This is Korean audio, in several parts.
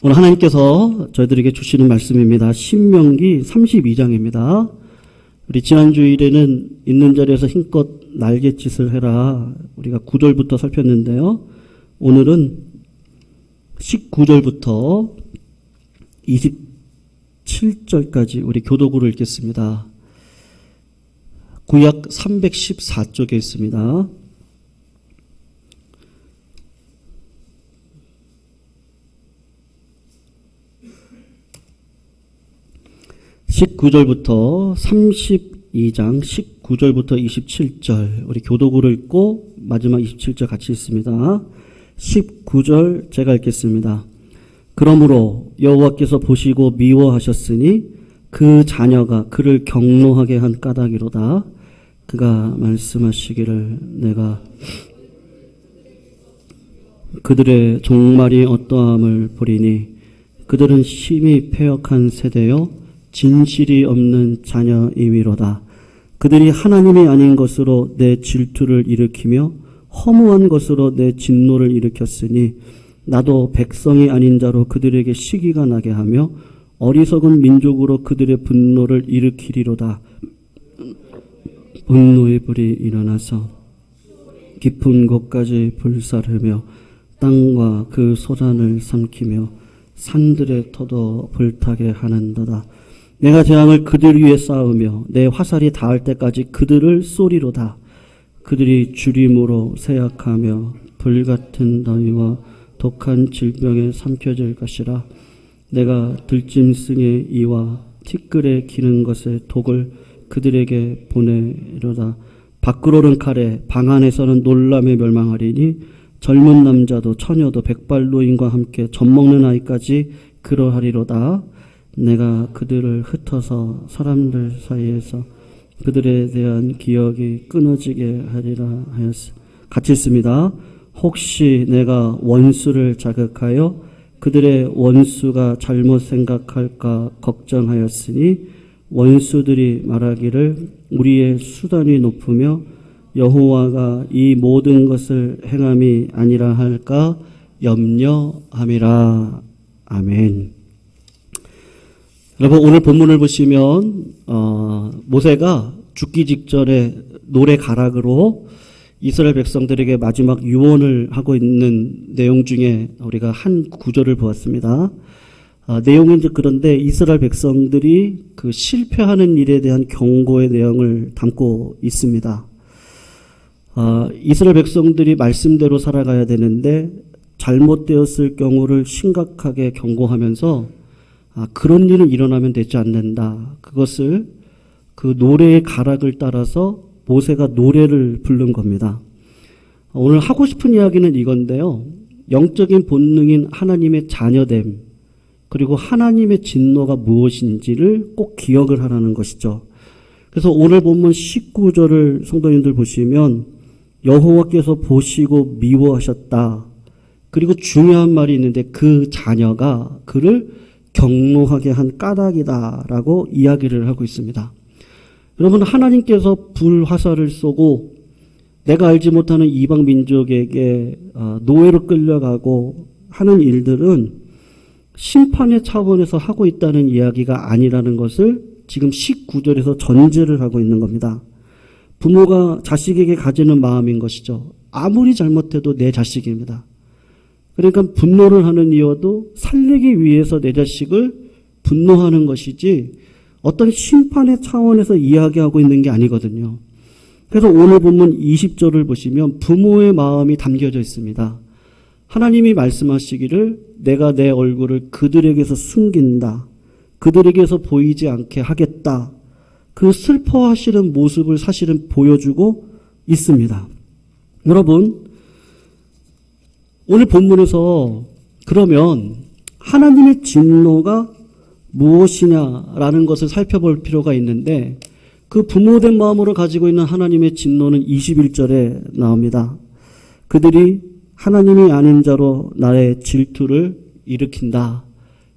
오늘 하나님께서 저희들에게 주시는 말씀입니다. 신명기 32장입니다. 우리 지난 주일에는 있는 자리에서 힘껏 날갯짓을 해라. 우리가 9절부터 살폈는데요. 오늘은 19절부터 27절까지 우리 교독으로 읽겠습니다. 구약 314쪽에 있습니다. 19절부터 32장 19절부터 27절 우리 교독으로 읽고 마지막 27절 같이 읽습니다. 19절 제가 읽겠습니다. 그러므로 여호와께서 보시고 미워하셨으니 그 자녀가 그를 경노하게 한 까닭이로다. 그가 말씀하시기를 내가 그들의 종말이 어떠함을 보리니 그들은 심히 패역한 세대요 진실이 없는 자녀이미로다. 그들이 하나님이 아닌 것으로 내 질투를 일으키며 허무한 것으로 내 진노를 일으켰으니 나도 백성이 아닌 자로 그들에게 시기가 나게 하며 어리석은 민족으로 그들의 분노를 일으키리로다. 분노의 불이 일어나서 깊은 곳까지 불사르며 땅과 그 소산을 삼키며 산들의 터도 불타게 하는도다. 내가 재앙을 그들 위에 쌓으며 내 화살이 닿을 때까지 그들을 쏘리로다. 그들이 주림으로 세약하며 불같은 더위와 독한 질병에 삼켜질 것이라. 내가 들짐승의 이와 티끌에 기는 것의 독을 그들에게 보내리로다. 밖으로는 칼에 방 안에서는 놀람에 멸망하리니 젊은 남자도 처녀도 백발노인과 함께 젖먹는 아이까지 그러하리로다. 내가 그들을 흩어서 사람들 사이에서 그들에 대한 기억이 끊어지게 하리라 하였으. 같이 있습니다. 혹시 내가 원수를 자극하여 그들의 원수가 잘못 생각할까 걱정하였으니 원수들이 말하기를 우리의 수단이 높으며 여호와가 이 모든 것을 행함이 아니라 할까 염려함이라. 아멘. 여러분 오늘 본문을 보시면 모세가 죽기 직전에 노래 가락으로 이스라엘 백성들에게 마지막 유언을 하고 있는 내용 중에 우리가 한 구절을 보았습니다. 내용은 이제 그런데 이스라엘 백성들이 그 실패하는 일에 대한 경고의 내용을 담고 있습니다. 이스라엘 백성들이 말씀대로 살아가야 되는데 잘못되었을 경우를 심각하게 경고하면서 그런 일은 일어나면 되지 않는다. 그것을 그 노래의 가락을 따라서 모세가 노래를 부른 겁니다. 오늘 하고 싶은 이야기는 이건데요. 영적인 본능인 하나님의 자녀됨 그리고 하나님의 진노가 무엇인지를 꼭 기억을 하라는 것이죠. 그래서 오늘 본문 19절을 성도님들 보시면 여호와께서 보시고 미워하셨다. 그리고 중요한 말이 있는데 그 자녀가 그를 경노하게 한 까닭이다라고 이야기를 하고 있습니다. 여러분 하나님께서 불화살을 쏘고 내가 알지 못하는 이방 민족에게 노예로 끌려가고 하는 일들은 심판의 차원에서 하고 있다는 이야기가 아니라는 것을 지금 19절에서 전제를 하고 있는 겁니다. 부모가 자식에게 가지는 마음인 것이죠. 아무리 잘못해도 내 자식입니다. 그러니까 분노를 하는 이유도 살리기 위해서 내 자식을 분노하는 것이지 어떤 심판의 차원에서 이야기하고 있는 게 아니거든요. 그래서 오늘 본문 20절을 보시면 부모의 마음이 담겨져 있습니다. 하나님이 말씀하시기를 내가 내 얼굴을 그들에게서 숨긴다. 그들에게서 보이지 않게 하겠다. 그 슬퍼하시는 모습을 사실은 보여주고 있습니다. 여러분 오늘 본문에서 그러면 하나님의 진노가 무엇이냐라는 것을 살펴볼 필요가 있는데 그 부모된 마음으로 가지고 있는 하나님의 진노는 21절에 나옵니다. 그들이 하나님이 아닌 자로 나의 질투를 일으킨다.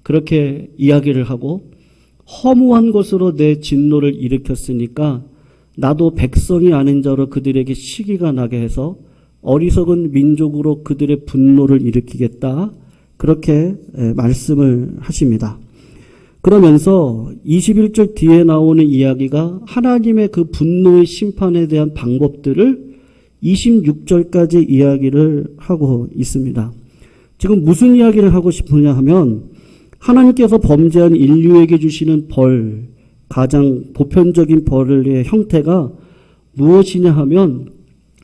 그렇게 이야기를 하고 허무한 것으로 내 진노를 일으켰으니까 나도 백성이 아닌 자로 그들에게 시기가 나게 해서 어리석은 민족으로 그들의 분노를 일으키겠다. 그렇게 말씀을 하십니다. 그러면서 21절 뒤에 나오는 이야기가 하나님의 그 분노의 심판에 대한 방법들을 26절까지 이야기를 하고 있습니다. 지금 무슨 이야기를 하고 싶으냐 하면 하나님께서 범죄한 인류에게 주시는 벌, 가장 보편적인 벌의 형태가 무엇이냐 하면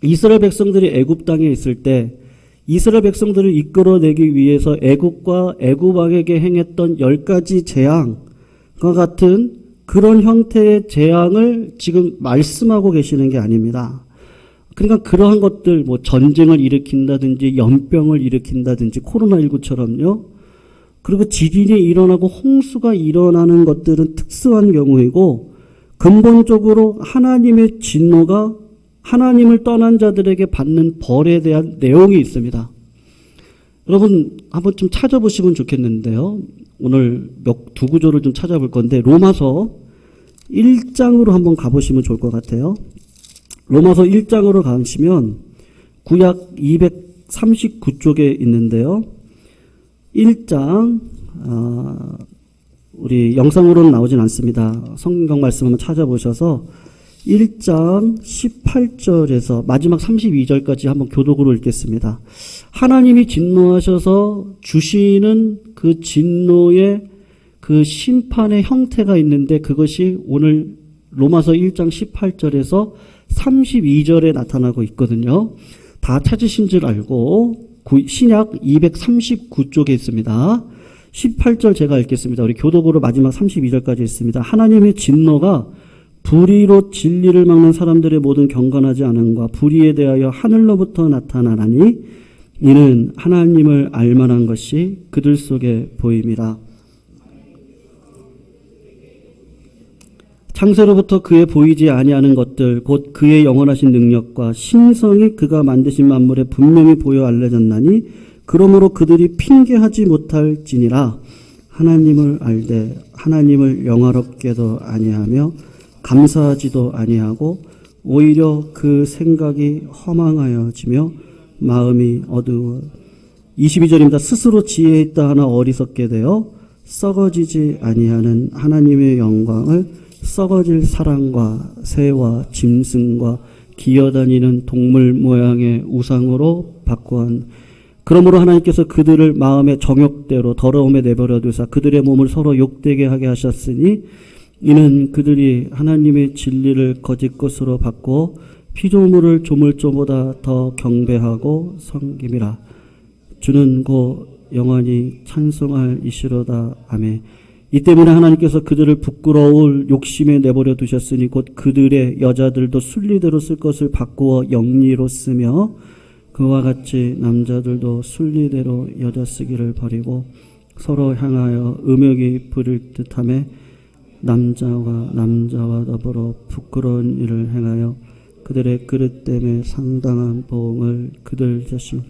이스라엘 백성들이 애굽 땅에 있을 때 이스라엘 백성들을 이끌어내기 위해서 애굽과 애굽 왕에게 행했던 10가지 재앙과 같은 그런 형태의 재앙을 지금 말씀하고 계시는 게 아닙니다. 그러니까 그러한 것들, 뭐 전쟁을 일으킨다든지 연병을 일으킨다든지 코로나19처럼요. 그리고 지진이 일어나고 홍수가 일어나는 것들은 특수한 경우이고 근본적으로 하나님의 진노가 하나님을 떠난 자들에게 받는 벌에 대한 내용이 있습니다. 여러분 한번 좀 찾아보시면 좋겠는데요. 오늘 두 구절을 좀 찾아볼 건데 로마서 1장으로 한번 가보시면 좋을 것 같아요. 로마서 1장으로 가시면 구약 239쪽에 있는데요. 1장 우리 영상으로는 나오진 않습니다. 성경 말씀 한번 찾아보셔서 1장 18절에서 마지막 32절까지 한번 교독으로 읽겠습니다. 하나님이 진노하셔서 주시는 그 진노의 그 심판의 형태가 있는데 그것이 오늘 로마서 1장 18절에서 32절에 나타나고 있거든요. 다 찾으신 줄 알고 신약 239쪽에 있습니다. 18절 제가 읽겠습니다. 우리 교독으로 마지막 32절까지 있습니다. 하나님의 진노가 불의로 진리를 막는 사람들의 모든 경건하지 않음과 불의에 대하여 하늘로부터 나타나나니 이는 하나님을 알만한 것이 그들 속에 보임이라. 창세로부터 그의 보이지 아니하는 것들 곧 그의 영원하신 능력과 신성이 그가 만드신 만물에 분명히 보여 알려졌나니 그러므로 그들이 핑계하지 못할지니라. 하나님을 알되 하나님을 영화롭게도 아니하며 감사하지도 아니하고 오히려 그 생각이 허망하여지며 마음이 어두워. 22절입니다. 스스로 지혜 있다 하나 어리석게 되어 썩어지지 아니하는 하나님의 영광을 썩어질 사람과 새와 짐승과 기어다니는 동물 모양의 우상으로 바꾸한. 그러므로 하나님께서 그들을 마음의 정욕대로 더러움에 내버려 두사 그들의 몸을 서로 욕되게 하게 하셨으니 이는 그들이 하나님의 진리를 거짓 것으로 바꾸어 피조물을 조물조보다 더 경배하고 섬김이라. 주는 곧 영원히 찬송할 이시로다. 아멘. 이 때문에 하나님께서 그들을 부끄러울 욕심에 내버려 두셨으니 곧 그들의 여자들도 순리대로 쓸 것을 바꾸어 영리로 쓰며 그와 같이 남자들도 순리대로 여자 쓰기를 버리고 서로 향하여 음욕이 부릴 듯하며 남자와 더불어 부끄러운 일을 행하여 그들의 그릇됨에 상당한 보응을 그들 자신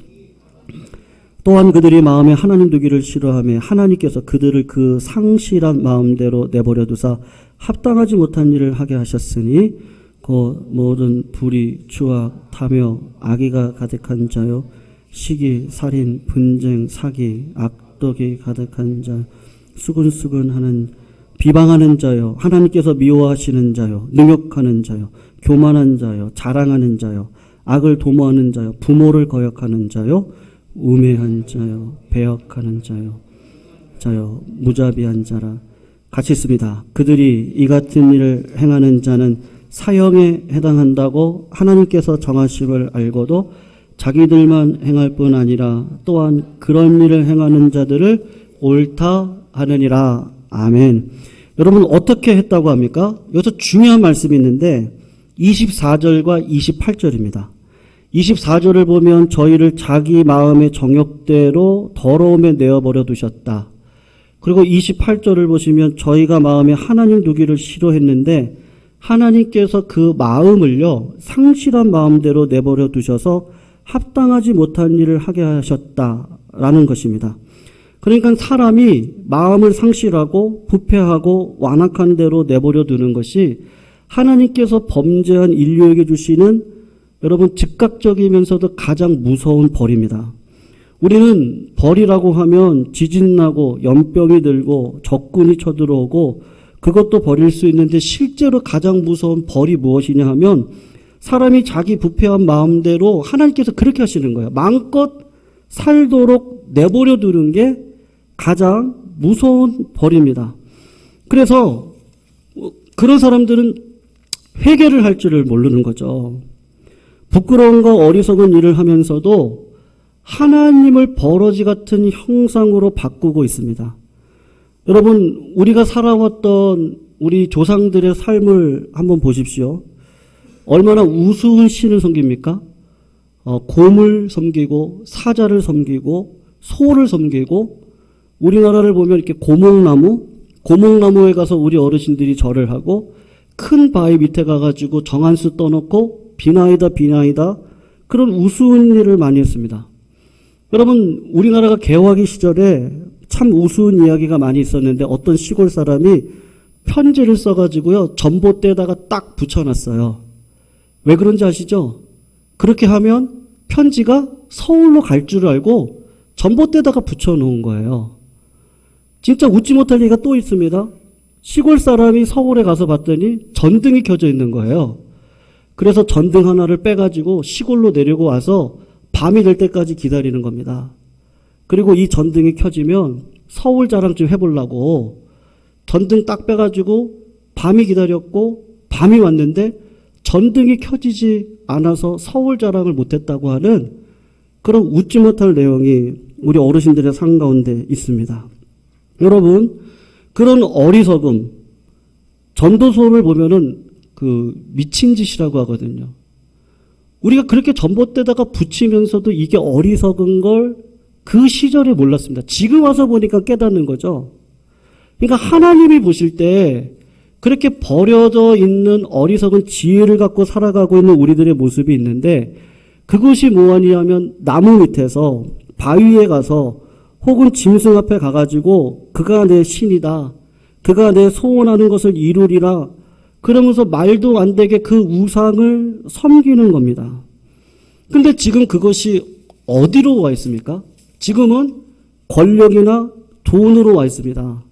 또한 그들이 마음에 하나님 두기를 싫어하며 하나님께서 그들을 그 상실한 마음대로 내버려 두사 합당하지 못한 일을 하게 하셨으니 그 모든 불의, 추악, 탐욕, 악의가 가득한 자요 시기, 살인, 분쟁, 사기, 악독이 가득한 자, 수근수근하는 비방하는 자요 하나님께서 미워하시는 자요 능욕하는 자요 교만한 자요 자랑하는 자요 악을 도모하는 자요 부모를 거역하는 자요 우매한 자요 배역하는 자요 무자비한 자라. 같이 있습니다. 그들이 이 같은 일을 행하는 자는 사형에 해당한다고 하나님께서 정하심을 알고도 자기들만 행할 뿐 아니라 또한 그런 일을 행하는 자들을 옳다 하느니라. 아멘. 여러분 어떻게 했다고 합니까? 여기서 중요한 말씀이 있는데 24절과 28절입니다. 24절을 보면 저희를 자기 마음의 정욕대로 더러움에 내어버려 두셨다. 그리고 28절을 보시면 저희가 마음에 하나님 두기를 싫어했는데 하나님께서 그 마음을요 상실한 마음대로 내버려 두셔서 합당하지 못한 일을 하게 하셨다라는 것입니다. 그러니까 사람이 마음을 상실하고 부패하고 완악한 대로 내버려 두는 것이 하나님께서 범죄한 인류에게 주시는 여러분 즉각적이면서도 가장 무서운 벌입니다. 우리는 벌이라고 하면 지진 나고 연병이 들고 적군이 쳐들어오고 그것도 벌일 수 있는데 실제로 가장 무서운 벌이 무엇이냐 하면 사람이 자기 부패한 마음대로 하나님께서 그렇게 하시는 거예요. 마음껏 살도록 내버려 두는 게 가장 무서운 벌입니다. 그래서 그런 사람들은 회개를 할 줄을 모르는 거죠. 부끄러움과 어리석은 일을 하면서도 하나님을 버러지 같은 형상으로 바꾸고 있습니다. 여러분, 우리가 살아왔던 우리 조상들의 삶을 한번 보십시오. 얼마나 우스운 신을 섬깁니까? 곰을 섬기고 사자를 섬기고 소를 섬기고, 우리나라를 보면 이렇게 고목나무에 가서 우리 어르신들이 절을 하고 큰 바위 밑에 가가지고 정한수 떠놓고 비나이다 그런 우스운 일을 많이 했습니다. 여러분, 우리나라가 개화기 시절에 참 우스운 이야기가 많이 있었는데 어떤 시골 사람이 편지를 써가지고요 전봇대에다가 딱 붙여놨어요. 왜 그런지 아시죠? 그렇게 하면 편지가 서울로 갈 줄 알고 전봇대에다가 붙여놓은 거예요. 진짜 웃지 못할 얘기가 또 있습니다. 시골 사람이 서울에 가서 봤더니 전등이 켜져 있는 거예요. 그래서 전등 하나를 빼가지고 시골로 내려고 와서 밤이 될 때까지 기다리는 겁니다. 그리고 이 전등이 켜지면 서울 자랑 좀 해보려고 전등 딱 빼가지고 밤이 기다렸고 밤이 왔는데 전등이 켜지지 않아서 서울 자랑을 못했다고 하는 그런 웃지 못할 내용이 우리 어르신들의 삶 가운데 있습니다. 여러분, 그런 어리석음, 전도서를 보면은 그 미친 짓이라고 하거든요. 우리가 그렇게 전봇대다가 붙이면서도 이게 어리석은 걸 그 시절에 몰랐습니다. 지금 와서 보니까 깨닫는 거죠. 그러니까 하나님이 보실 때 그렇게 버려져 있는 어리석은 지혜를 갖고 살아가고 있는 우리들의 모습이 있는데, 그것이 뭐하냐면 나무 밑에서 바위에 가서 혹은 짐승 앞에 가가지고 그가 내 신이다, 그가 내 소원하는 것을 이루리라 그러면서 말도 안 되게 그 우상을 섬기는 겁니다. 근데 지금 그것이 어디로 와 있습니까? 지금은 권력이나 돈으로 와 있습니다.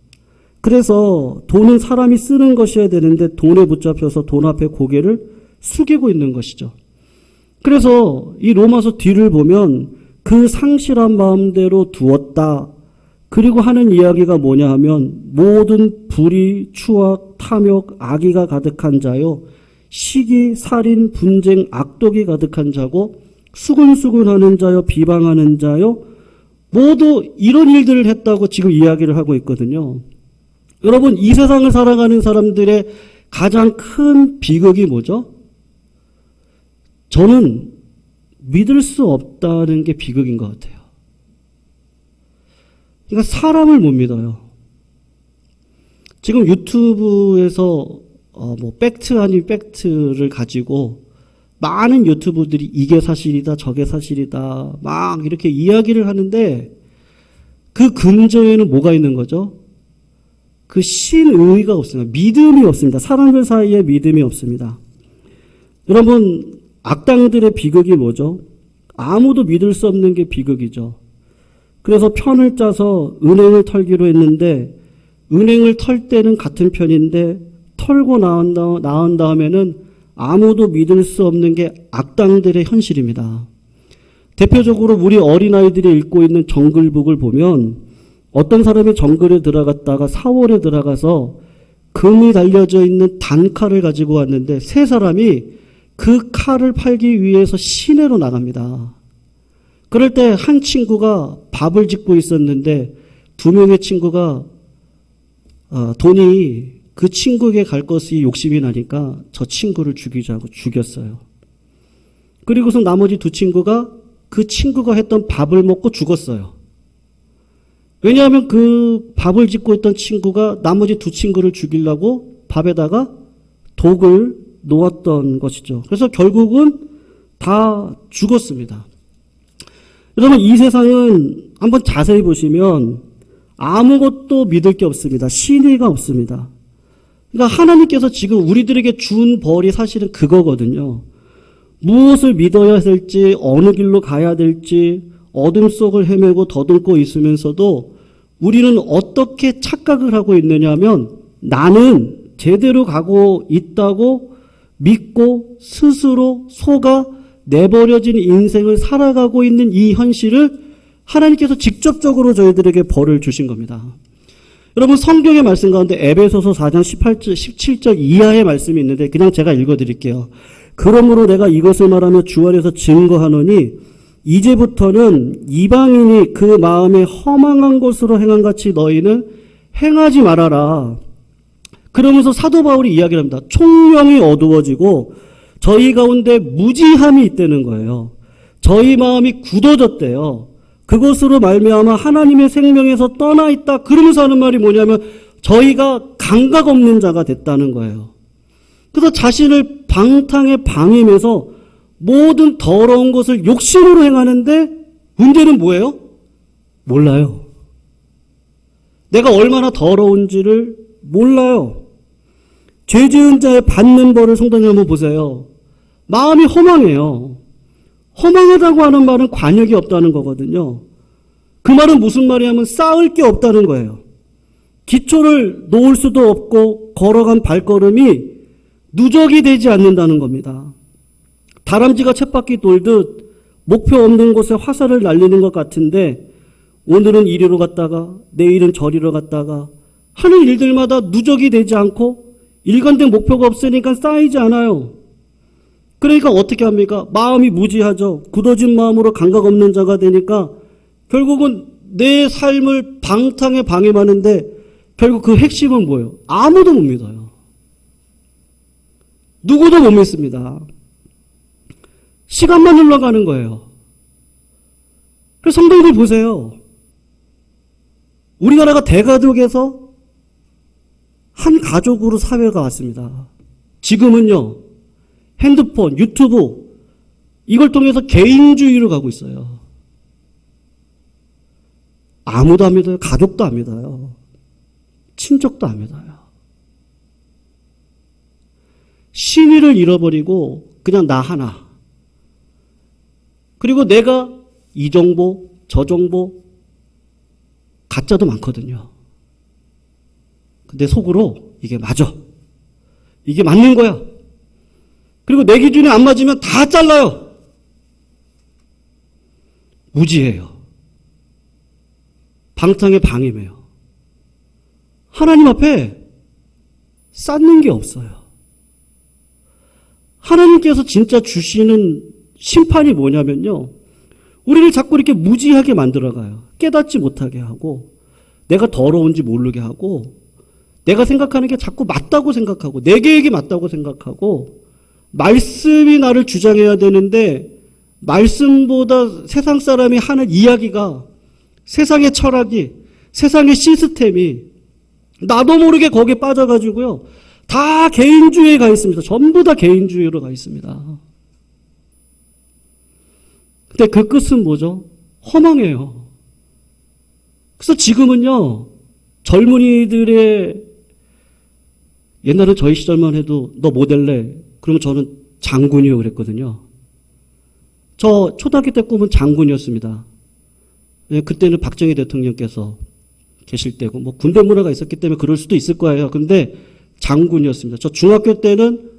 그래서 돈은 사람이 쓰는 것이어야 되는데 돈에 붙잡혀서 돈 앞에 고개를 숙이고 있는 것이죠. 그래서 이 로마서 뒤를 보면 그 상실한 마음대로 두었다. 그리고 하는 이야기가 뭐냐 하면 모든 불의, 추악, 탐욕, 악의가 가득한 자요. 시기, 살인, 분쟁, 악독이 가득한 자고 수근수근하는 자요. 비방하는 자요. 모두 이런 일들을 했다고 지금 이야기를 하고 있거든요. 여러분, 이 세상을 살아가는 사람들의 가장 큰 비극이 뭐죠? 저는 믿을 수 없다는 게 비극인 것 같아요. 그러니까 사람을 못 믿어요. 지금 유튜브에서 팩트 아닌 팩트를 가지고 많은 유튜브들이 이게 사실이다, 저게 사실이다 막 이렇게 이야기를 하는데 그 근저에는 뭐가 있는 거죠? 그 신의가 없습니다. 믿음이 없습니다. 사람들 사이에 믿음이 없습니다. 여러분, 악당들의 비극이 뭐죠? 아무도 믿을 수 없는 게 비극이죠. 그래서 편을 짜서 은행을 털기로 했는데 은행을 털 때는 같은 편인데 털고 나온 다음에는 아무도 믿을 수 없는 게 악당들의 현실입니다. 대표적으로 우리 어린아이들이 읽고 있는 정글북을 보면 어떤 사람이 정글에 들어갔다가 4월에 들어가서 금이 달려져 있는 단칼을 가지고 왔는데 세 사람이 그 칼을 팔기 위해서 시내로 나갑니다. 그럴 때 한 친구가 밥을 짓고 있었는데 두 명의 친구가 돈이 그 친구에게 갈 것이 욕심이 나니까 저 친구를 죽이자고 죽였어요. 그리고서 나머지 두 친구가 그 친구가 했던 밥을 먹고 죽었어요. 왜냐하면 그 밥을 짓고 있던 친구가 나머지 두 친구를 죽이려고 밥에다가 독을 놓았던 것이죠. 그래서 결국은 다 죽었습니다. 여러분, 이 세상은 한번 자세히 보시면 아무것도 믿을 게 없습니다. 신의가 없습니다. 그러니까 하나님께서 지금 우리들에게 준 벌이 사실은 그거거든요. 무엇을 믿어야 될지, 어느 길로 가야 될지, 어둠 속을 헤매고 더듬고 있으면서도 우리는 어떻게 착각을 하고 있느냐면 나는 제대로 가고 있다고 믿고 스스로 속아 내버려진 인생을 살아가고 있는 이 현실을 하나님께서 직접적으로 저희들에게 벌을 주신 겁니다. 여러분 성경의 말씀 가운데 에베소서 4장 17절 이하의 말씀이 있는데 그냥 제가 읽어드릴게요. 그러므로 내가 이것을 말하며 주 안에서 증거하노니 이제부터는 이방인이 그 마음에 허망한 것으로 행한 같이 너희는 행하지 말아라. 그러면서 사도 바울이 이야기를 합니다. 총명이 어두워지고 저희 가운데 무지함이 있다는 거예요. 저희 마음이 굳어졌대요. 그것으로 말미암아 하나님의 생명에서 떠나 있다. 그러면서 하는 말이 뭐냐면 저희가 감각 없는 자가 됐다는 거예요. 그래서 자신을 방탕에 방임해서 모든 더러운 것을 욕심으로 행하는데 문제는 뭐예요? 몰라요. 내가 얼마나 더러운지를 몰라요. 죄 지은 자의 받는 벌을 성도님 한번 보세요. 마음이 허망해요. 허망하다고 하는 말은 관역이 없다는 거거든요. 그 말은 무슨 말이냐면 쌓을 게 없다는 거예요. 기초를 놓을 수도 없고 걸어간 발걸음이 누적이 되지 않는다는 겁니다. 다람쥐가 쳇바퀴 돌듯 목표 없는 곳에 화살을 날리는 것 같은데 오늘은 이리로 갔다가 내일은 저리로 갔다가 하는 일들마다 누적이 되지 않고 일관된 목표가 없으니까 쌓이지 않아요. 그러니까 어떻게 합니까? 마음이 무지하죠. 굳어진 마음으로 감각 없는 자가 되니까 결국은 내 삶을 방탕에 방임하는데 결국 그 핵심은 뭐예요? 아무도 못 믿어요. 누구도 못 믿습니다. 시간만 흘러가는 거예요. 그래서 성도님들 보세요. 우리나라가 대가족에서 한 가족으로 사회가 왔습니다. 지금은요. 핸드폰, 유튜브 이걸 통해서 개인주의로 가고 있어요. 아무도 안 믿어요. 가족도 안 믿어요. 친족도 안 믿어요. 신의를 잃어버리고 그냥 나 하나. 그리고 내가 이 정보, 저 정보 가짜도 많거든요. 근데 속으로 이게 맞아. 이게 맞는 거야. 그리고 내 기준에 안 맞으면 다 잘라요. 무지해요. 방탕에 방임해요. 하나님 앞에 쌓는 게 없어요. 하나님께서 진짜 주시는 심판이 뭐냐면요. 우리를 자꾸 이렇게 무지하게 만들어가요. 깨닫지 못하게 하고 내가 더러운지 모르게 하고 내가 생각하는 게 자꾸 맞다고 생각하고 내 계획이 맞다고 생각하고 말씀이 나를 주장해야 되는데 말씀보다 세상 사람이 하는 이야기가 세상의 철학이 세상의 시스템이 나도 모르게 거기에 빠져가지고요. 다 개인주의에 가 있습니다. 전부 다 개인주의로 가 있습니다. 근데 그 끝은 뭐죠? 허망해요. 그래서 지금은요. 젊은이들의 옛날에 저희 시절만 해도 너 뭐 될래? 그러면 저는 장군이요 그랬거든요. 저 초등학교 때 꿈은 장군이었습니다. 그때는 박정희 대통령께서 계실 때고 뭐 군대 문화가 있었기 때문에 그럴 수도 있을 거예요. 근데 장군이었습니다. 저 중학교 때는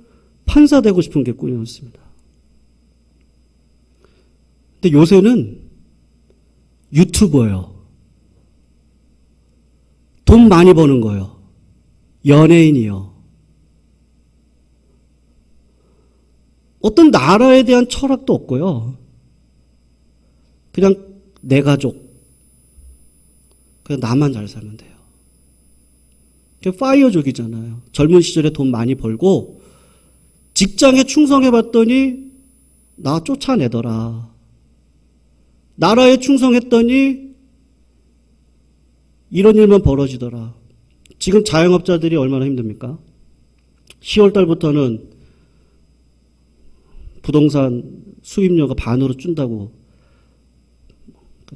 판사 되고 싶은 게 꿈이었습니다. 근데 요새는 유튜버예요. 돈 많이 버는 거예요. 연예인이요. 어떤 나라에 대한 철학도 없고요. 그냥 내 가족. 그냥 나만 잘 살면 돼요. 파이어족이잖아요. 젊은 시절에 돈 많이 벌고 직장에 충성해봤더니 나 쫓아내더라. 나라에 충성했더니 이런 일만 벌어지더라. 지금 자영업자들이 얼마나 힘듭니까? 10월 달부터는 부동산 수입료가 반으로 준다고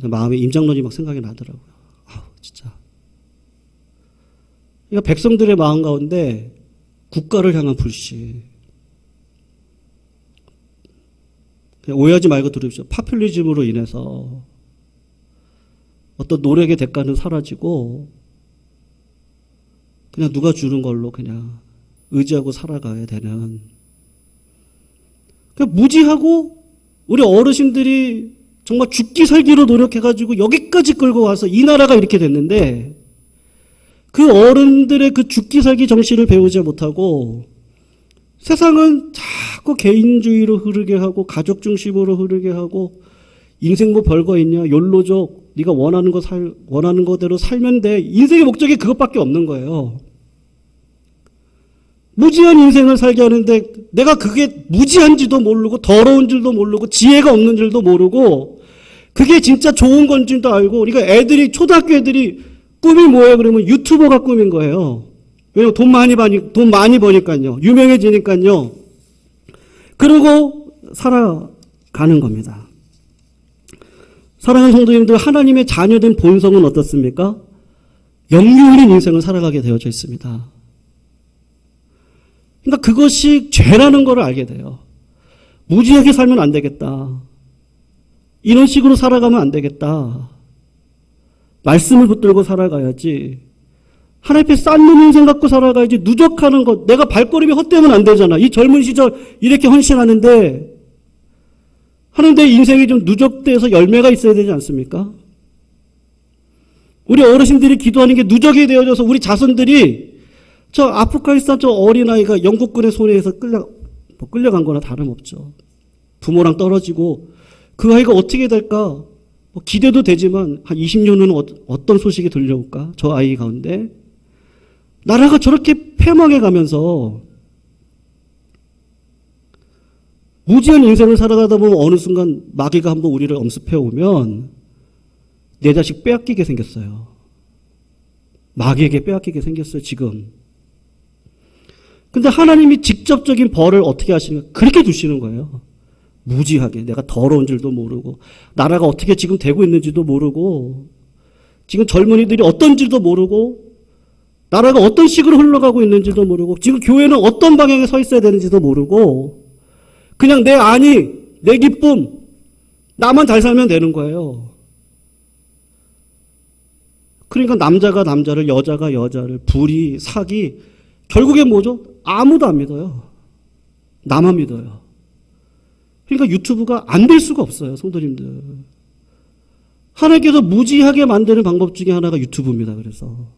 마음에 임장론이 막 생각이 나더라고요. 아우, 진짜. 그러니까 백성들의 마음 가운데 국가를 향한 불신. 오해하지 말고 들으십시오. 파퓰리즘으로 인해서 어떤 노력의 대가는 사라지고 그냥 누가 주는 걸로 그냥 의지하고 살아가야 되는, 그러니까 무지하고 우리 어르신들이 정말 죽기 살기로 노력해가지고 여기까지 끌고 와서 이 나라가 이렇게 됐는데 그 어른들의 그 죽기 살기 정신을 배우지 못하고 세상은 자꾸 개인주의로 흐르게 하고 가족 중심으로 흐르게 하고 인생 뭐 별거 있냐, 욜로족, 네가 원하는 거대로 살면 돼. 인생의 목적이 그것밖에 없는 거예요. 무지한 인생을 살게 하는데 내가 그게 무지한지도 모르고 더러운 줄도 모르고 지혜가 없는 줄도 모르고 그게 진짜 좋은 건 줄도 알고, 그러니까 애들이, 초등학교 애들이 꿈이 뭐예요? 그러면 유튜버가 꿈인 거예요. 왜냐면 돈 많이 버니까요. 유명해지니까요. 그러고 살아가는 겁니다. 사랑하는 성도님들, 하나님의 자녀된 본성은 어떻습니까? 영유인 인생을 살아가게 되어져 있습니다. 그러니까 그것이 죄라는 걸 알게 돼요. 무지하게 살면 안 되겠다. 이런 식으로 살아가면 안 되겠다. 말씀을 붙들고 살아가야지. 하나님 앞에 쌓는 인생 갖고 살아가야지. 누적하는 것, 내가 발걸음이 헛되면 안 되잖아. 이 젊은 시절 이렇게 헌신하는데 내 인생이 좀 누적돼서 열매가 있어야 되지 않습니까? 우리 어르신들이 기도하는 게 누적이 되어져서 우리 자손들이 저 아프가니스탄 저 어린아이가 영국군의 손에 의해서 끌려간 거나 다름없죠. 부모랑 떨어지고 그 아이가 어떻게 될까? 기대도 되지만 한 20년 후는 어떤 소식이 들려올까? 저 아이 가운데. 나라가 저렇게 패망해 가면서 무지한 인생을 살아가다 보면 어느 순간 마귀가 한번 우리를 엄습해 오면 내 자식 빼앗기게 생겼어요. 마귀에게 빼앗기게 생겼어요, 지금. 근데 하나님이 직접적인 벌을 어떻게 하시는가? 그렇게 두시는 거예요. 무지하게. 내가 더러운 줄도 모르고, 나라가 어떻게 지금 되고 있는지도 모르고, 지금 젊은이들이 어떤지도 모르고, 나라가 어떤 식으로 흘러가고 있는지도 모르고, 지금 교회는 어떤 방향에 서 있어야 되는지도 모르고, 그냥 내 기쁨, 나만 잘 살면 되는 거예요. 그러니까 남자가 남자를, 여자가 여자를, 불이, 사기, 결국엔 뭐죠? 아무도 안 믿어요. 나만 믿어요. 그러니까 유튜브가 안 될 수가 없어요, 성도님들. 하나님께서 무지하게 만드는 방법 중에 하나가 유튜브입니다. 그래서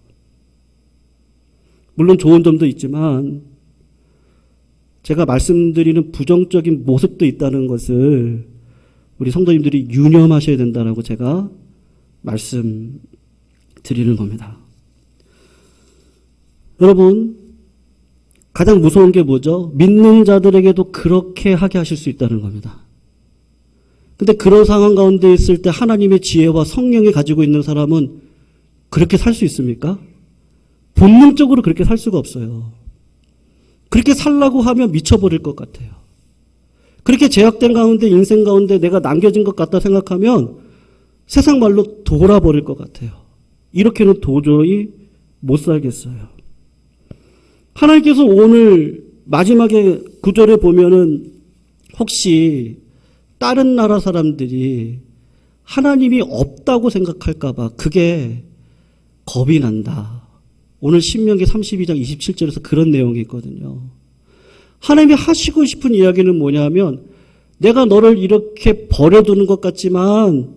물론 좋은 점도 있지만 제가 말씀드리는 부정적인 모습도 있다는 것을 우리 성도님들이 유념하셔야 된다고 제가 말씀드리는 겁니다. 여러분, 가장 무서운 게 뭐죠? 믿는 자들에게도 그렇게 하게 하실 수 있다는 겁니다. 근데 그런 상황 가운데 있을 때 하나님의 지혜와 성령이 가지고 있는 사람은 그렇게 살 수 있습니까? 본능적으로 그렇게 살 수가 없어요. 그렇게 살라고 하면 미쳐버릴 것 같아요. 그렇게 제약된 가운데, 인생 가운데 내가 남겨진 것 같다 생각하면 세상 말로 돌아버릴 것 같아요. 이렇게는 도저히 못 살겠어요. 하나님께서 오늘 마지막에 구절에 보면은 혹시 다른 나라 사람들이 하나님이 없다고 생각할까봐 그게 겁이 난다. 오늘 신명기 32장 27절에서 그런 내용이 있거든요. 하나님이 하시고 싶은 이야기는 뭐냐면 내가 너를 이렇게 버려두는 것 같지만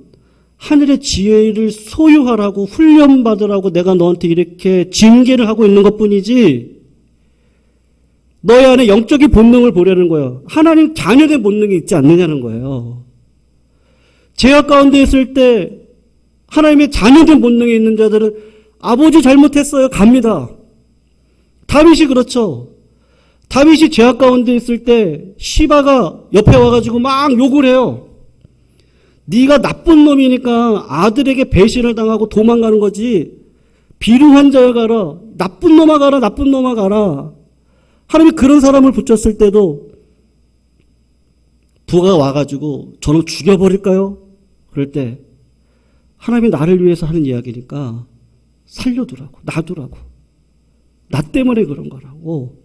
하늘의 지혜를 소유하라고 훈련받으라고 내가 너한테 이렇게 징계를 하고 있는 것뿐이지 너의 안에 영적인 본능을 보려는 거예요. 하나님 자녀의 본능이 있지 않느냐는 거예요. 죄악 가운데 있을 때 하나님의 자녀된 본능이 있는 자들은 아버지 잘못했어요. 갑니다. 다윗이 그렇죠. 다윗이 죄악 가운데 있을 때 시바가 옆에 와가지고 막 욕을 해요. 네가 나쁜 놈이니까 아들에게 배신을 당하고 도망가는 거지. 비루한 자여 가라. 나쁜 놈아 가라. 나쁜 놈아 가라. 하나님이 그런 사람을 붙였을 때도 부가 와가지고 저는 죽여버릴까요? 그럴 때 하나님이 나를 위해서 하는 이야기니까 살려두라고, 놔두라고. 나 때문에 그런 거라고.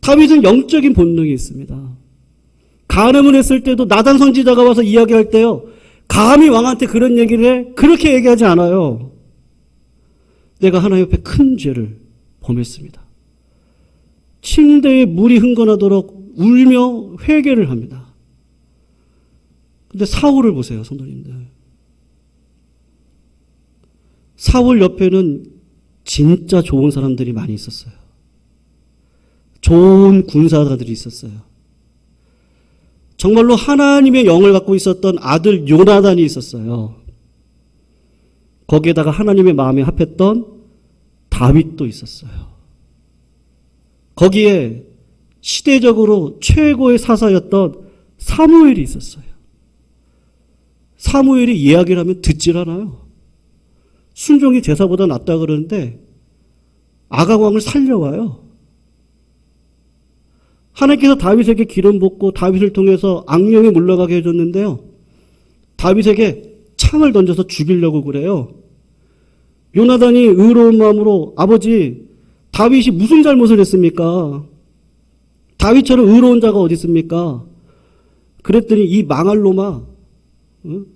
다윗은 영적인 본능이 있습니다. 간음을 했을 때도 나단 선지자가 와서 이야기할 때요. 감히 왕한테 그런 얘기를 해? 그렇게 얘기하지 않아요. 내가 하나님 앞에 큰 죄를 범했습니다. 침대에 물이 흥건하도록 울며 회개를 합니다. 근데 사울을 보세요, 성도님들. 사울 옆에는 진짜 좋은 사람들이 많이 있었어요. 좋은 군사들이 있었어요. 정말로 하나님의 영을 갖고 있었던 아들 요나단이 있었어요. 거기에다가 하나님의 마음에 합했던 다윗도 있었어요. 거기에 시대적으로 최고의 사사였던 사무엘이 있었어요. 사무엘이 이야기를 하면 듣질 않아요. 순종이 제사보다 낫다 그러는데 아각 왕을 살려와요. 하나님께서 다윗에게 기름 붓고 다윗을 통해서 악령에 물러가게 해줬는데요. 다윗에게 창을 던져서 죽이려고 그래요. 요나단이 의로운 마음으로 아버지 다윗이 무슨 잘못을 했습니까? 다윗처럼 의로운 자가 어디 있습니까? 그랬더니 이 망할 놈아, 응?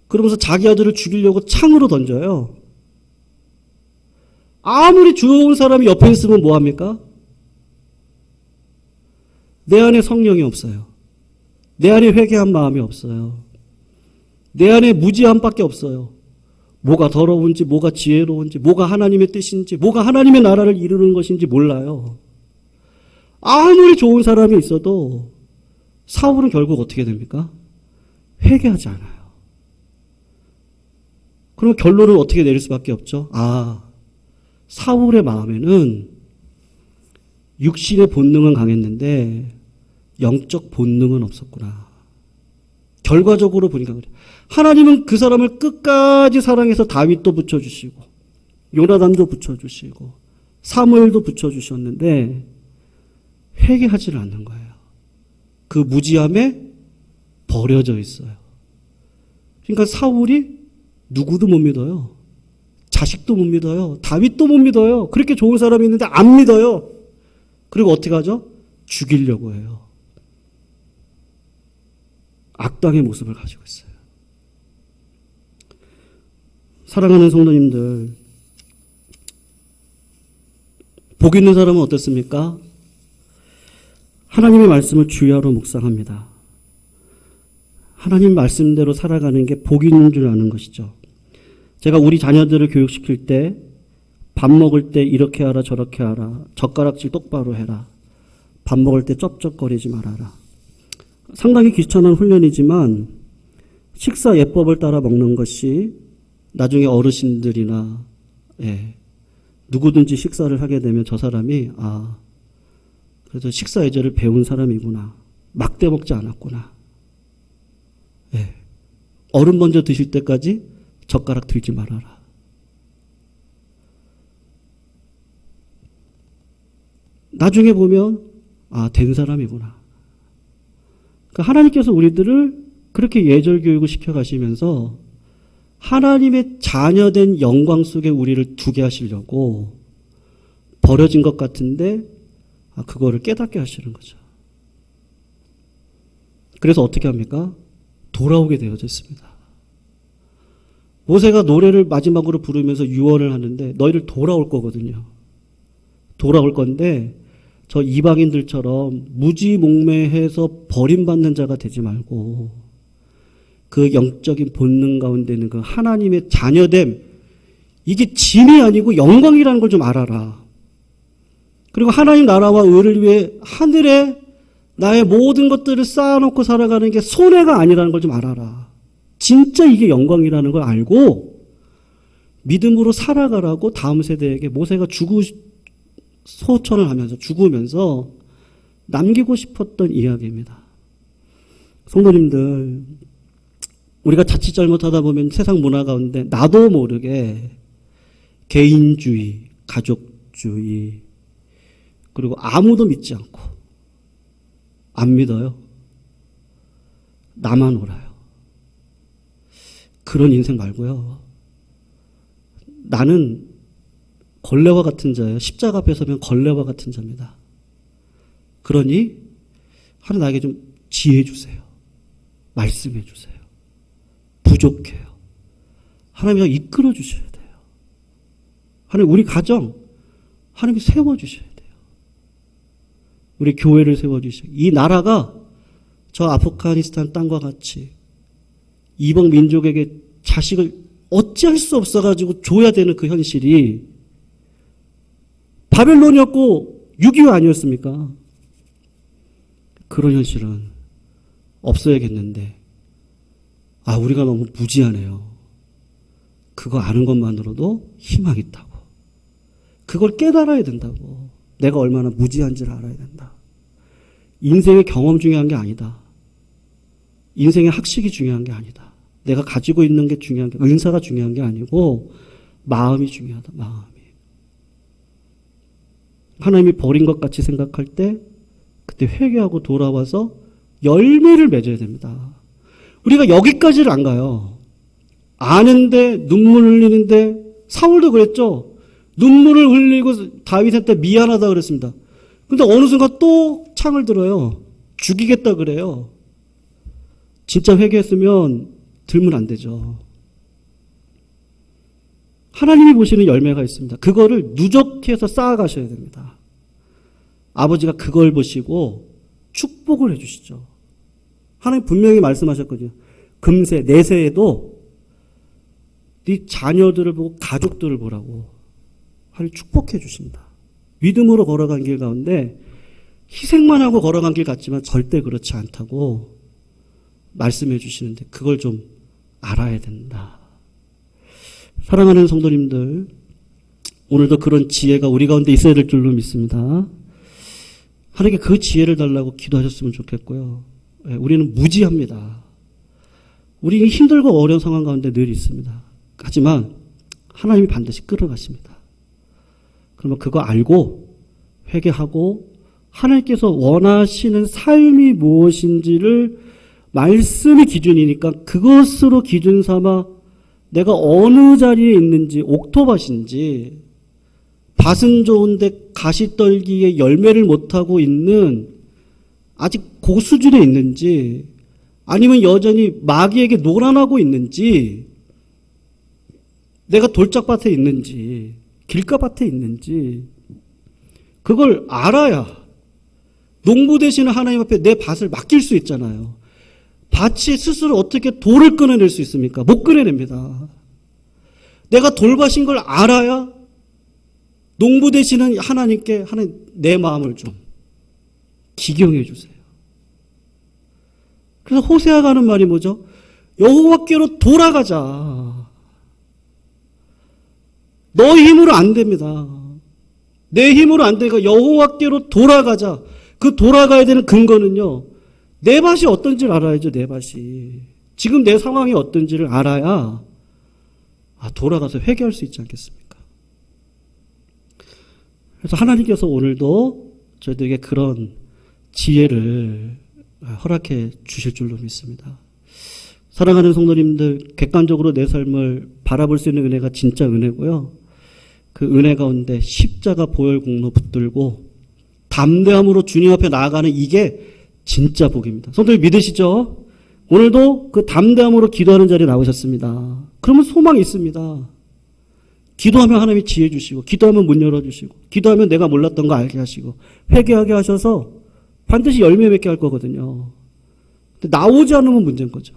그러면서 자기 아들을 죽이려고 창으로 던져요. 아무리 좋은 사람이 옆에 있으면 뭐합니까? 내 안에 성령이 없어요. 내 안에 회개한 마음이 없어요. 내 안에 무지함밖에 없어요. 뭐가 더러운지, 뭐가 지혜로운지, 뭐가 하나님의 뜻인지, 뭐가 하나님의 나라를 이루는 것인지 몰라요. 아무리 좋은 사람이 있어도 사울은 결국 어떻게 됩니까? 회개하지 않아요. 그럼 결론을 어떻게 내릴 수밖에 없죠? 사울의 마음에는 육신의 본능은 강했는데 영적 본능은 없었구나. 결과적으로 보니까 그래요. 하나님은 그 사람을 끝까지 사랑해서 다윗도 붙여주시고 요나단도 붙여주시고 사무엘도 붙여주셨는데 회개하지를 않는 거예요. 그 무지함에 버려져 있어요. 그러니까 사울이 누구도 못 믿어요. 자식도 못 믿어요. 다윗도 못 믿어요. 그렇게 좋은 사람이 있는데 안 믿어요. 그리고 어떻게 하죠? 죽이려고 해요. 악당의 모습을 가지고 있어요. 사랑하는 성도님들, 복 있는 사람은 어떻습니까? 하나님의 말씀을 주야로 묵상합니다. 하나님 말씀대로 살아가는 게 복인 줄 아는 것이죠. 제가 우리 자녀들을 교육시킬 때 밥 먹을 때 이렇게 하라 저렇게 하라, 젓가락질 똑바로 해라, 밥 먹을 때 쩝쩝거리지 말아라. 상당히 귀찮은 훈련이지만 식사 예법을 따라 먹는 것이 나중에 어르신들이나 누구든지 식사를 하게 되면 저 사람이 그래서 식사 예절을 배운 사람이구나, 막대 먹지 않았구나. 어른 먼저 드실 때까지 젓가락 들지 말아라. 나중에 보면 된 사람이구나. 그러니까 하나님께서 우리들을 그렇게 예절 교육을 시켜가시면서 하나님의 자녀된 영광 속에 우리를 두게 하시려고 버려진 것 같은데 그거를 깨닫게 하시는 거죠. 그래서 어떻게 합니까? 돌아오게 되어져 있습니다. 모세가 노래를 마지막으로 부르면서 유언을 하는데 너희를 돌아올 거거든요. 돌아올 건데 저 이방인들처럼 무지몽매해서 버림받는 자가 되지 말고 그 영적인 본능 가운데 있는 그 하나님의 자녀됨, 이게 짐이 아니고 영광이라는 걸 좀 알아라. 그리고 하나님 나라와 의를 위해 하늘에 나의 모든 것들을 쌓아놓고 살아가는 게 손해가 아니라는 걸 좀 알아라. 진짜 이게 영광이라는 걸 알고 믿음으로 살아가라고 다음 세대에게 모세가 소천을 하면서 죽으면서 남기고 싶었던 이야기입니다. 성도님들, 우리가 자칫 잘못하다 보면 세상 문화 가운데 나도 모르게 개인주의, 가족주의, 그리고 아무도 믿지 않고 안 믿어요. 나만 옳아요. 그런 인생 말고요. 나는 걸레와 같은 자예요. 십자가 앞에 서면 걸레와 같은 자입니다. 그러니 하나님 나에게 좀 지혜 주세요. 말씀해 주세요. 부족해요. 하나님이 이끌어 주셔야 돼요. 하나님 우리 가정 하나님이 세워주셔야 돼요. 우리 교회를 세워주셔야 돼요. 이 나라가 저 아프가니스탄 땅과 같이 이방 민족에게 자식을 어찌할 수 없어가지고 줘야 되는 그 현실이 바벨론이었고 6.25 아니었습니까? 그런 현실은 없어야겠는데 우리가 너무 무지하네요. 그거 아는 것만으로도 희망이 있다고. 그걸 깨달아야 된다고. 내가 얼마나 무지한지를 알아야 된다. 인생의 경험 중요한 게 아니다. 인생의 학식이 중요한 게 아니다. 내가 가지고 있는 게 중요한 게, 은사가 중요한 게 아니고 마음이 중요하다. 마음이. 하나님이 버린 것 같이 생각할 때 그때 회개하고 돌아와서 열매를 맺어야 됩니다. 우리가 여기까지를 안 가요. 아는데 눈물 흘리는데 사울도 그랬죠. 눈물을 흘리고 다윗한테 미안하다 그랬습니다. 근데 어느 순간 또 창을 들어요. 죽이겠다 그래요. 진짜 회개했으면 들면 안 되죠. 하나님이 보시는 열매가 있습니다. 그거를 누적해서 쌓아가셔야 됩니다. 아버지가 그걸 보시고 축복을 해주시죠. 하나님 분명히 말씀하셨거든요. 금세 내세에도 네 자녀들을 보고 가족들을 보라고 하나님 축복해 주신다. 믿음으로 걸어간 길 가운데 희생만 하고 걸어간 길 같지만 절대 그렇지 않다고 말씀해 주시는데 그걸 좀 알아야 된다. 사랑하는 성도님들, 오늘도 그런 지혜가 우리 가운데 있어야 될 줄로 믿습니다. 하나님께 그 지혜를 달라고 기도하셨으면 좋겠고요. 우리는 무지합니다. 우리 힘들고 어려운 상황 가운데 늘 있습니다. 하지만 하나님이 반드시 끌어가십니다. 그러면 그거 알고 회개하고 하나님께서 원하시는 삶이 무엇인지를 말씀이 기준이니까 그것으로 기준 삼아 내가 어느 자리에 있는지, 옥토밭인지, 밭은 좋은데 가시떨기에 열매를 못하고 있는 아직 고수준에 있는지, 아니면 여전히 마귀에게 노란하고 있는지, 내가 돌짝밭에 있는지, 길가밭에 있는지, 그걸 알아야 농부 되시는 하나님 앞에 내 밭을 맡길 수 있잖아요. 밭이 스스로 어떻게 돌을 끊어낼 수 있습니까? 못 끊어냅니다. 내가 돌밭인 걸 알아야 농부 되시는 하나님께 하나님 내 마음을 좀 기경해 주세요. 그래서 호세아가 하는 말이 뭐죠? 여호와께로 돌아가자. 너의 힘으로 안 됩니다. 내 힘으로 안 되니까 여호와께로 돌아가자. 그 돌아가야 되는 근거는요. 내 밭이 어떤지를 알아야죠. 내 밭이. 지금 내 상황이 어떤지를 알아야 돌아가서 회개할 수 있지 않겠습니까? 그래서 하나님께서 오늘도 저희들에게 그런 지혜를 허락해 주실 줄로 믿습니다. 사랑하는 성도님들, 객관적으로 내 삶을 바라볼 수 있는 은혜가 진짜 은혜고요. 그 은혜 가운데 십자가 보혈 공로 붙들고 담대함으로 주님 앞에 나아가는 이게 진짜 복입니다. 성도님 믿으시죠? 오늘도 그 담대함으로 기도하는 자리에 나오셨습니다. 그러면 소망이 있습니다. 기도하면 하나님이 지혜 주시고, 기도하면 문 열어주시고, 기도하면 내가 몰랐던 거 알게 하시고, 회개하게 하셔서 반드시 열매 맺게 할 거거든요. 근데 나오지 않으면 문제인 거죠.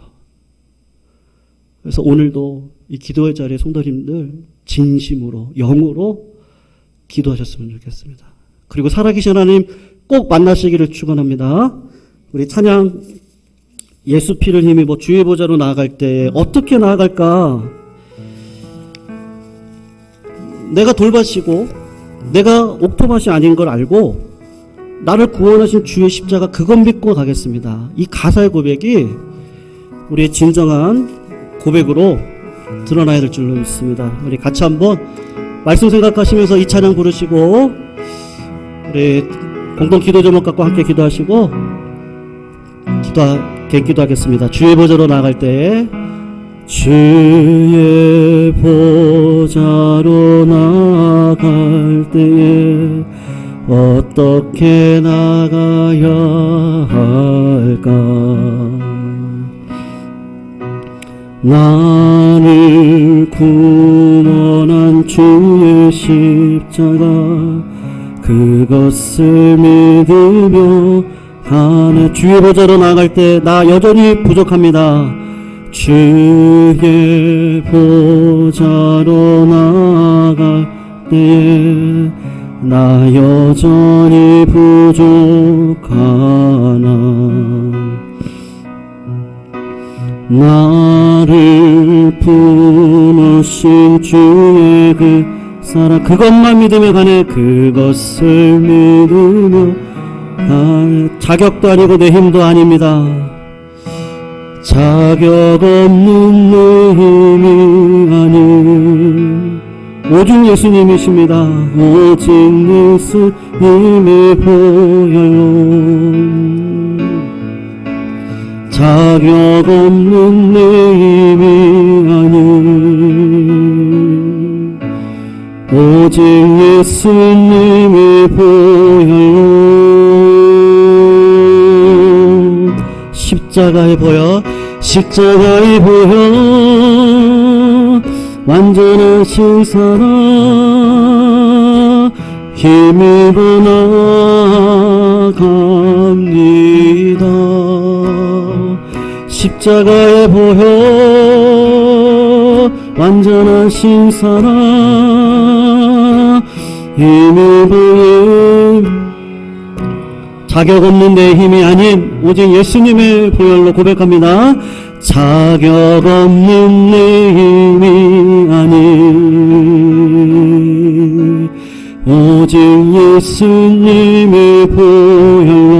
그래서 오늘도 이 기도의 자리에 성도님들 진심으로, 영으로 기도하셨으면 좋겠습니다. 그리고 살아계신 하나님 꼭 만나시기를 축원합니다. 우리 찬양 예수 피를 힘입어 주의 보좌로 나아갈 때 어떻게 나아갈까? 내가 돌밭이고 내가 옥토밭이 아닌 걸 알고 나를 구원하신 주의 십자가 그것 믿고 가겠습니다. 이 가사의 고백이 우리의 진정한 고백으로 드러나야 될 줄로 믿습니다. 우리 같이 한번 말씀 생각하시면서 이 찬양 부르시고 우리 공동 기도 제목 갖고 함께 기도하시고 기도하겠습니다. 주의 보좌로 나아갈 때 주의 보좌로 나아갈 때에 어떻게 나가야 할까? 나를 구원한 주의 십자가 그것을 믿으며 가네. 주의 보좌로 나갈 때 나 여전히 부족합니다. 주의 보좌로 나갈 때에 나 여전히 부족하나. 나를 부르신 주의 그 사랑 그것만 믿으며 가네. 그것을 믿으며 가네. 자격도 아니고 내 힘도 아닙니다. 자격 없는 내 힘이 아닌 오직 예수님이십니다. 오직 예수님의 보혈로 자격 없는 내 힘이 아닌 오직 예수님의 보혈로 십자가의 보혈 십자가의 보혈 완전하신 사랑 힘입어 나아갑니다. 십자가의 보혈 완전하신 사랑 힘입어 자격 없는 내 힘이 아닌 오직 예수님의 보혈로 고백합니다. 자격 없는 내 힘이 아닌 오직 예수님의 보혈로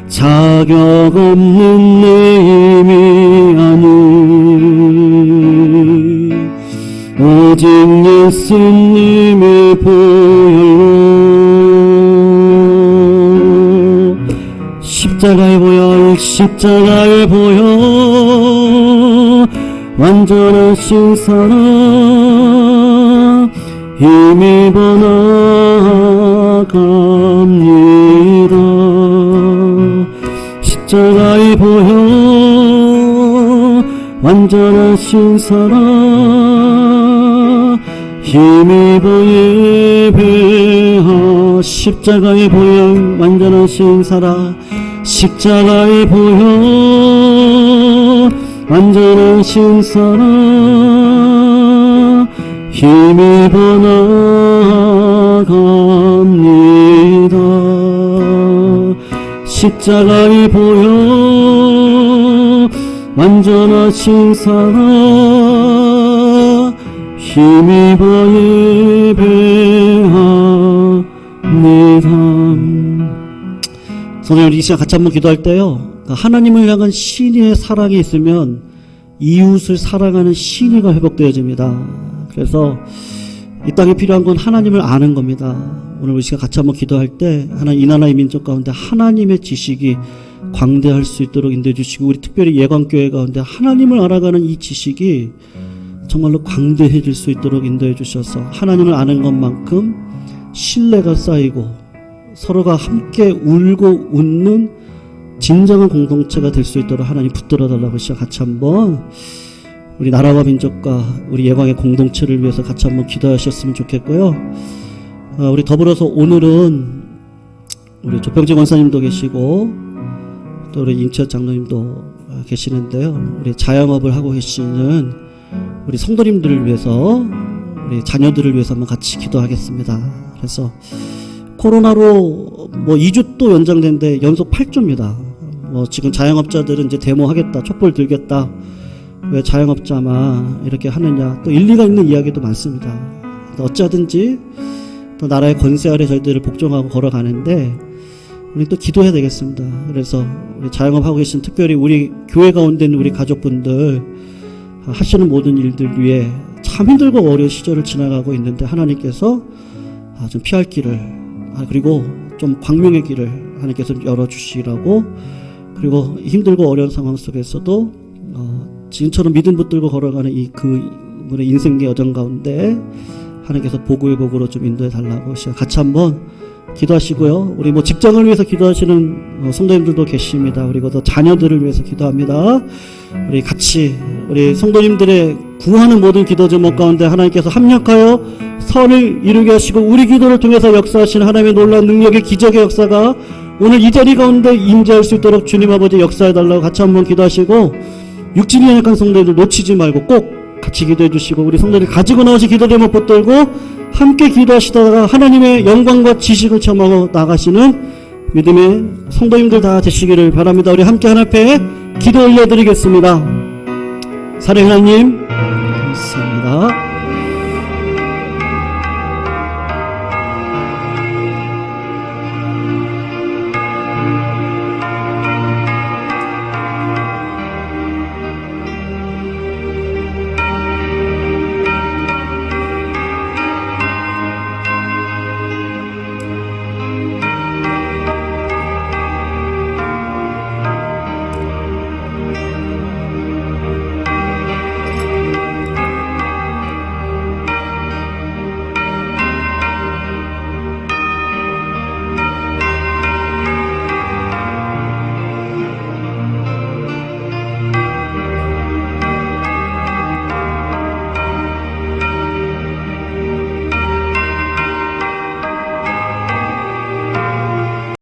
자격 없는 내 힘이 아닌 오직 예수님의 보혈로 십자가의 보혈 십자가의 보혈 완전하신 사랑 힘입어 나아갑니다. 십자가의 보혈 완전하신 사랑 힘입어 예배하 십자가의 보혈 완전하신 사랑 십자가의 보혈 완전하신 사랑 힘입어 나아갑니다. 십자가의 보혈 완전하신 사랑 힘입어 예배합니다. 선생님, 이 시간 같이 한번 기도할 때요, 하나님을 향한 신의 사랑이 있으면 이웃을 사랑하는 신의가 회복되어집니다. 그래서 이 땅에 필요한 건 하나님을 아는 겁니다. 오늘 우리 시간 같이 한번 기도할 때 하나님, 이 나라의 민족 가운데 하나님의 지식이 광대할 수 있도록 인도해 주시고, 우리 특별히 예광교회 가운데 하나님을 알아가는 이 지식이 정말로 광대해질 수 있도록 인도해 주셔서 하나님을 아는 것만큼 신뢰가 쌓이고 서로가 함께 울고 웃는 진정한 공동체가 될 수 있도록 하나님 붙들어 달라고 시작 같이 한번 우리 나라와 민족과 우리 예광의 공동체를 위해서 같이 한번 기도하셨으면 좋겠고요. 우리 더불어서 오늘은 우리 조평재 권사님도 계시고 또 우리 임채 장로님도 계시는데요. 우리 자영업을 하고 계시는 우리 성도님들을 위해서 우리 자녀들을 위해서 한번 같이 기도하겠습니다. 그래서 코로나로 뭐 2주 또 연장된데 연속 8주입니다. 뭐 지금 자영업자들은 이제 데모하겠다, 촛불 들겠다, 왜 자영업자만 이렇게 하느냐, 또 일리가 있는 이야기도 많습니다. 어찌하든지 또 나라의 권세 아래 저희들을 복종하고 걸어가는데 우리 또 기도해야 되겠습니다. 그래서 우리 자영업하고 계신 특별히 우리 교회 가운데 있는 우리 가족분들 하시는 모든 일들 위해 참 힘들고 어려운 시절을 지나가고 있는데 하나님께서 좀 피할 길을 그리고 좀 광명의 길을 하나님께서 열어주시라고, 그리고 힘들고 어려운 상황 속에서도 지금처럼 믿음 붙들고 걸어가는 이 그분의 인생의 여정 가운데 하나님께서 복의 복으로 좀 인도해 달라고 같이 한번 기도하시고요. 우리 뭐 직장을 위해서 기도하시는 성도님들도 계십니다. 그리고 또 자녀들을 위해서 기도합니다. 우리 같이 우리 성도님들의 구하는 모든 기도 제목 가운데 하나님께서 합력하여 선을 이루게 하시고 우리 기도를 통해서 역사하시는 하나님의 놀라운 능력의 기적의 역사가 오늘 이 자리 가운데 임재할 수 있도록 주님 아버지 역사해달라고 같이 한번 기도하시고 육신이 연약한 성도들 놓치지 말고 꼭 같이 기도해 주시고 우리 성도들 가지고 나오신 기도 제목 붙들고 함께 기도하시다가 하나님의 영광과 지식을 체험하고 나가시는 믿음의 성도님들 다 되시기를 바랍니다. 우리 함께 하나님 앞에 기도 올려드리겠습니다. 사랑하는 하나님 감사합니다.